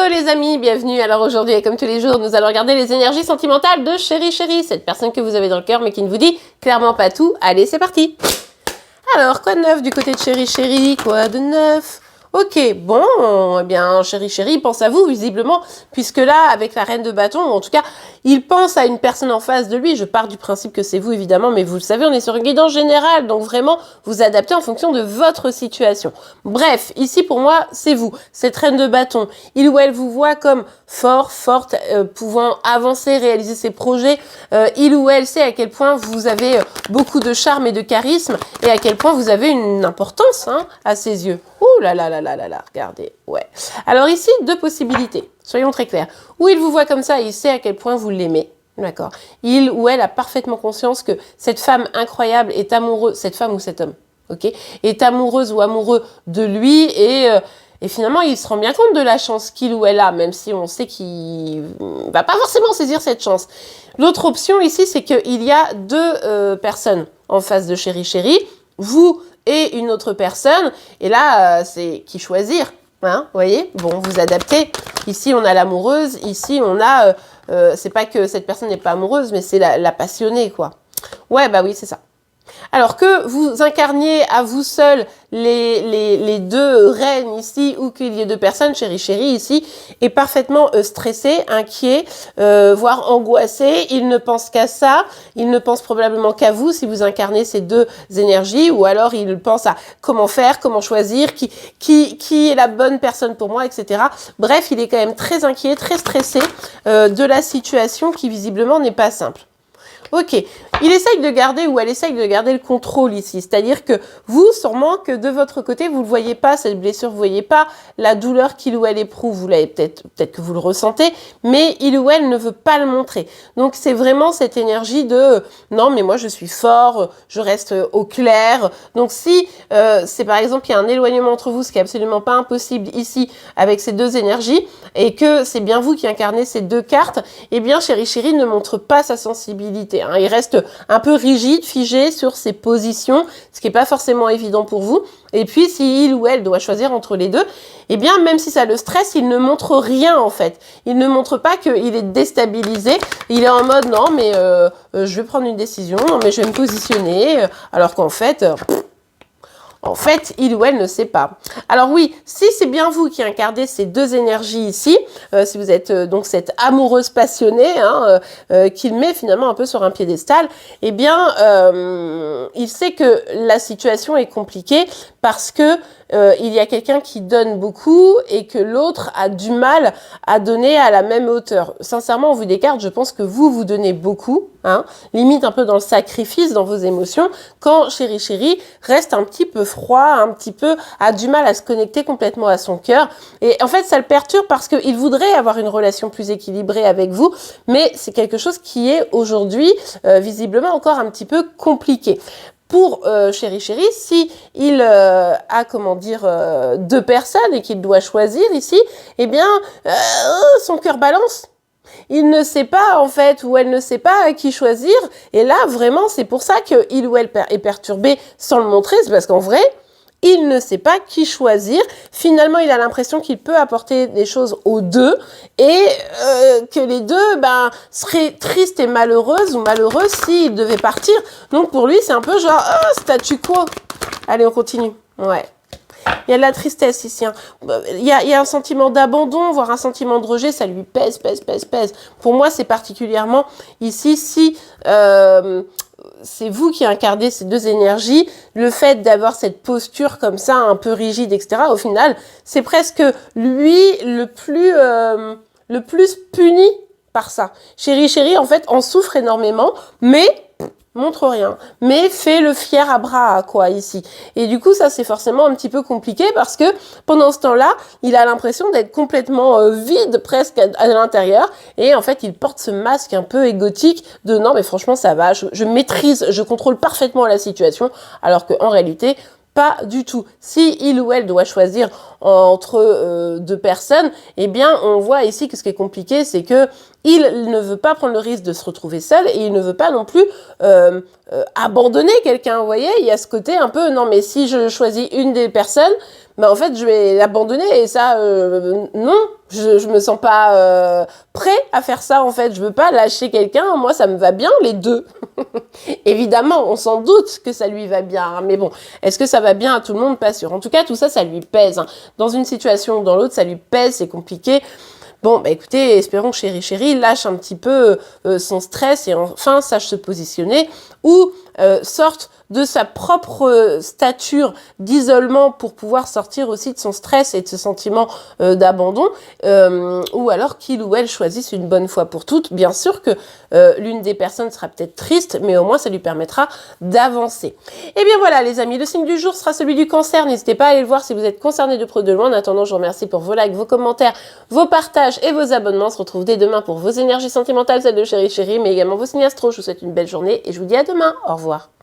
Hello les amis, bienvenue. Alors aujourd'hui, comme tous les jours, nous allons regarder les énergies sentimentales de Chéri Chéri, cette personne que vous avez dans le cœur mais qui ne vous dit clairement pas tout. Allez, c'est parti. Alors, quoi de neuf du côté de Chéri Chéri? Quoi de neuf? Ok, bon, eh bien, Chéri Chéri pense à vous, visiblement, puisque là, avec la reine de bâton, en tout cas, il pense à une personne en face de lui. Je pars du principe que c'est vous, évidemment, mais vous le savez, on est sur une guidance générale, donc vraiment, vous adaptez en fonction de votre situation. Bref, ici, pour moi, c'est vous, cette reine de bâton. Il ou elle vous voit comme fort, forte, pouvant avancer, réaliser ses projets. Il ou elle sait à quel point vous avez beaucoup de charme et de charisme, et à quel point vous avez une importance à ses yeux. Ouh là là là là là là, regardez, ouais. Alors ici, deux possibilités, soyons très clairs. Ou il vous voit comme ça et il sait à quel point vous l'aimez, d'accord. Il ou elle a parfaitement conscience que cette femme incroyable est amoureuse, cette femme ou cet homme, ok, est amoureuse ou amoureux de lui et finalement, il se rend bien compte de la chance qu'il ou elle a, même si on sait qu'il va pas forcément saisir cette chance. L'autre option ici, c'est qu'il y a deux personnes en face de Chéri Chéri, vous et une autre personne, et là, c'est qui choisir, hein, vous voyez. Bon, vous adaptez. Ici, on a l'amoureuse, ici, on a, c'est pas que cette personne n'est pas amoureuse, mais c'est la passionnée, quoi. Ouais, bah oui, c'est ça. Alors que vous incarniez à vous seul les deux reines ici, ou qu'il y ait deux personnes, Chéri Chéri ici, est parfaitement stressé, inquiet, voire angoissé. Il ne pense qu'à ça, il ne pense probablement qu'à vous si vous incarnez ces deux énergies, ou alors il pense à comment faire, comment choisir, qui est la bonne personne pour moi, etc. Bref, il est quand même très inquiet, très stressé de la situation qui visiblement n'est pas simple. Ok, il essaye de garder ou elle essaye de garder le contrôle ici, c'est-à-dire que vous, sûrement que de votre côté, vous ne voyez pas cette blessure, vous ne voyez pas la douleur qu'il ou elle éprouve, vous l'avez peut-être que vous le ressentez, mais il ou elle ne veut pas le montrer. Donc c'est vraiment cette énergie de non mais moi je suis fort, je reste au clair. Donc si c'est par exemple il y a un éloignement entre vous, ce qui est absolument pas impossible ici avec ces deux énergies, et que c'est bien vous qui incarnez ces deux cartes, eh bien Chéri Chéri ne montre pas sa sensibilité. Il reste un peu rigide, figé sur ses positions, ce qui n'est pas forcément évident pour vous. Et puis, si il ou elle doit choisir entre les deux, eh bien, même si ça le stresse, il ne montre rien en fait. Il ne montre pas qu'il est déstabilisé. Il est en mode, non, mais je vais prendre une décision, non, mais je vais me positionner. Alors qu'en fait... il ou elle ne sait pas. Alors oui, si c'est bien vous qui incarnez ces deux énergies ici, si vous êtes donc cette amoureuse passionnée qu'il met finalement un peu sur un piédestal, eh bien, il sait que la situation est compliquée parce que il y a quelqu'un qui donne beaucoup et que l'autre a du mal à donner à la même hauteur. Sincèrement, au vu des cartes, je pense que vous donnez beaucoup, limite un peu dans le sacrifice, dans vos émotions, quand Chéri Chéri reste un petit peu froid, un petit peu a du mal à se connecter complètement à son cœur. Et en fait, ça le perturbe parce qu'il voudrait avoir une relation plus équilibrée avec vous, mais c'est quelque chose qui est aujourd'hui visiblement encore un petit peu compliqué. Pour Chéri Chéri, si il a, comment dire, deux personnes et qu'il doit choisir ici, eh bien, son cœur balance. Il ne sait pas, en fait, ou elle ne sait pas à qui choisir. Et là, vraiment, c'est pour ça qu'il ou elle est perturbé sans le montrer. C'est parce qu'en vrai, il ne sait pas qui choisir. Finalement, il a l'impression qu'il peut apporter des choses aux deux et que les deux seraient tristes et malheureuses ou malheureux s'ils devaient partir. Donc pour lui, c'est un peu genre statu quo. Allez, on continue. Ouais. Il y a de la tristesse ici. Il y a un sentiment d'abandon, voire un sentiment de rejet. Ça lui pèse. Pour moi, c'est particulièrement ici, si c'est vous qui incarnez ces deux énergies, le fait d'avoir cette posture comme ça, un peu rigide, etc., au final, c'est presque lui le plus puni par ça. Chéri Chéri, en fait, en souffre énormément, mais... montre rien, mais fait le fier à bras, quoi, ici. Et du coup, ça, c'est forcément un petit peu compliqué parce que pendant ce temps-là, il a l'impression d'être complètement vide, presque à l'intérieur. Et en fait, il porte ce masque un peu égotique de non, mais franchement, ça va, je maîtrise, je contrôle parfaitement la situation, alors qu'en réalité, pas du tout. Si il ou elle doit choisir entre deux personnes, eh bien, on voit ici que ce qui est compliqué, c'est que il ne veut pas prendre le risque de se retrouver seul et il ne veut pas non plus abandonner quelqu'un. Vous voyez, il y a ce côté un peu, non, mais si je choisis une des personnes, en fait, je vais l'abandonner et ça, non, Je me sens pas prêt à faire ça, en fait. Je veux pas lâcher quelqu'un. Moi, ça me va bien, les deux. Évidemment, on s'en doute que ça lui va bien. Hein, mais bon, est-ce que ça va bien à tout le monde? Pas sûr. En tout cas, tout ça, ça lui pèse. Hein. Dans une situation ou dans l'autre, ça lui pèse, c'est compliqué. Bon, bah écoutez, espérons que Chéri lâche un petit peu son stress et enfin sache se positionner ou sorte de sa propre stature d'isolement pour pouvoir sortir aussi de son stress et de ce sentiment d'abandon, ou alors qu'il ou elle choisisse une bonne fois pour toutes. Bien sûr que l'une des personnes sera peut-être triste, mais au moins ça lui permettra d'avancer. Et bien voilà les amis, le signe du jour sera celui du Cancer. N'hésitez pas à aller le voir si vous êtes concerné de près ou de loin. En attendant, je vous remercie pour vos likes, vos commentaires, vos partages et vos abonnements. On se retrouve dès demain pour vos énergies sentimentales, celles de Chéri, mais également vos signes astro. Je vous souhaite une belle journée et je vous dis à demain. Au revoir.